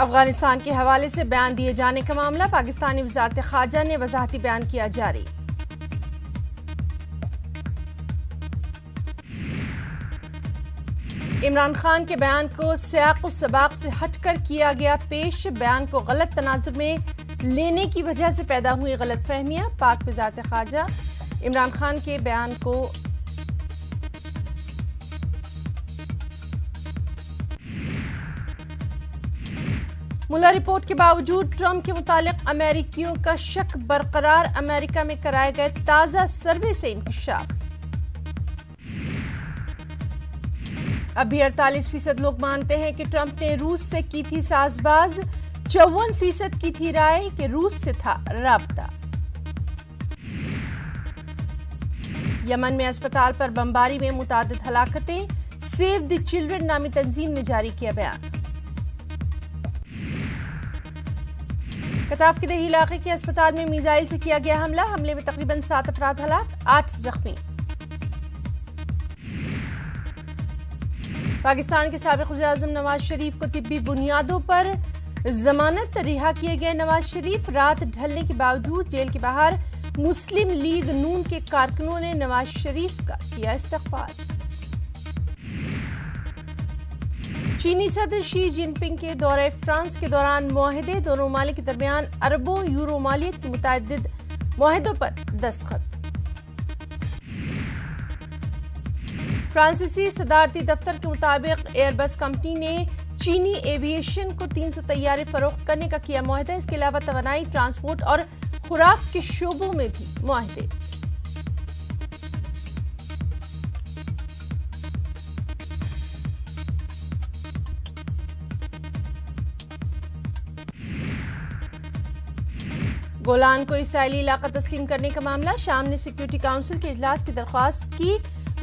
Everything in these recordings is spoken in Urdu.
افغانستان کے حوالے سے بیان دیے جانے کا معاملہ پاکستانی وزارت خارجہ نے وضاحتی بیان کیا جاری۔ عمران خان کے بیان کو سیاق و سباق سے ہٹ کر کیا گیا پیش، بیان کو غلط تناظر میں لینے کی وجہ سے پیدا ہوئی غلط فہمیاں۔ پاک وزارت خارجہ عمران خان کے بیان کو ملا رپورٹ کے باوجود ٹرمپ کے متعلق امریکیوں کا شک برقرار، امریکہ میں کرائے گئے تازہ سروے سے انکشاف۔ اب بھی 48% لوگ مانتے ہیں کہ ٹرمپ نے روس سے کی تھی ساز باز، 54% کی تھی رائے کہ روس سے تھا رابطہ۔ یمن میں اسپتال پر بمباری میں متعدد ہلاکتیں، سیو دی چلڈرن نامی تنظیم نے جاری کیا بیان۔ قطاف کے دیہی علاقے کے اسپتال میں میزائل سے کیا گیا حملے میں تقریباً 7 افراد ہلاک، 8 زخمی۔ پاکستان کے سابق وزیر اعظم نواز شریف کو طبی بنیادوں پر ضمانت، رہا کیے گئے نواز شریف، رات ڈھلنے کے باوجود جیل کے باہر مسلم لیگ نون کے کارکنوں نے نواز شریف کا کیا استقبال۔ چینی صدر شی جن پنگ کے دورہ فرانس کے دوران معاہدے، دونوں ممالک کے درمیان اربوں یورو مالیت کے متعدد معاہدوں پر دستخط۔ فرانسیسی صدارتی دفتر کے مطابق ایئر بس کمپنی نے چینی ایوی ایشن کو 300 طیارے فروخت کرنے کا کیا معاہدہ، اس کے علاوہ توانائی، ٹرانسپورٹ اور خوراک کے شعبوں میں بھی معاہدے۔ گولان کو اسرائیلی علاقہ تسلیم کرنے کا معاملہ، شام نے سیکیورٹی کونسل کے اجلاس کی درخواست کی۔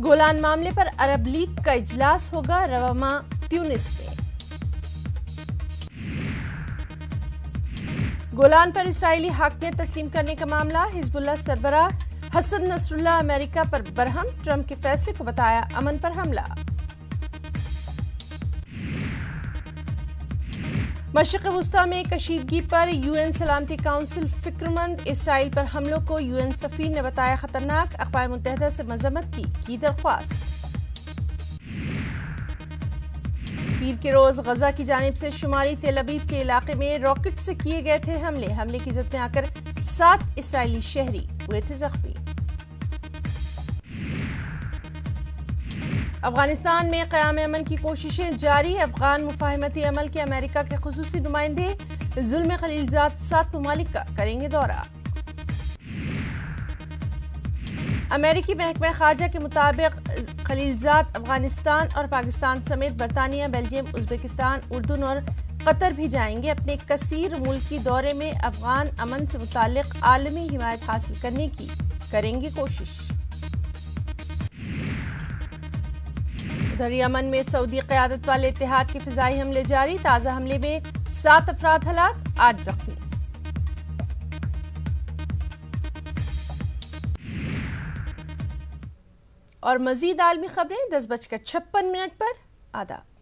گولان معاملے پر عرب لیگ کا اجلاس ہوگا رواں ماہ تیونس میں۔ گولان پر اسرائیلی حاکمیت تسلیم کرنے کا معاملہ، حزب اللہ سربراہ حسن نصر اللہ امریکہ پر برہم، ٹرمپ کے فیصلے کو بتایا امن پر حملہ۔ مشرق وسطی میں کشیدگی پر یو این سلامتی کونسل فکرمند، اسرائیل پر حملوں کو یو این سفیر نے بتایا خطرناک، اقوام متحدہ سے مذمت کی درخواست۔ پیر کے روز غزہ کی جانب سے شمالی تل ابیب کے علاقے میں راکٹ سے کیے گئے تھے حملے کی زد میں آ کر 7 اسرائیلی شہری ہوئے تھے زخمی۔ افغانستان میں قیام امن کی کوششیں جاری، افغان مفاہمتی عمل کے امریکہ کے خصوصی نمائندے زلمے خلیلزاد 7 ممالک کا کریں گے دورہ۔ امریکی محکمہ خارجہ کے مطابق خلیلزاد افغانستان اور پاکستان سمیت برطانیہ، بیلجیم، ازبکستان، اردن اور قطر بھی جائیں گے۔ اپنے کثیر ملکی دورے میں افغان امن سے متعلق عالمی حمایت حاصل کرنے کی کریں گے کوشش۔ ادھر یمن میں سعودی قیادت والے اتحاد کے فضائی حملے جاری، تازہ حملے میں 7 افراد ہلاک، 8 زخمی۔ اور مزید عالمی خبریں 10:56 پر آداب۔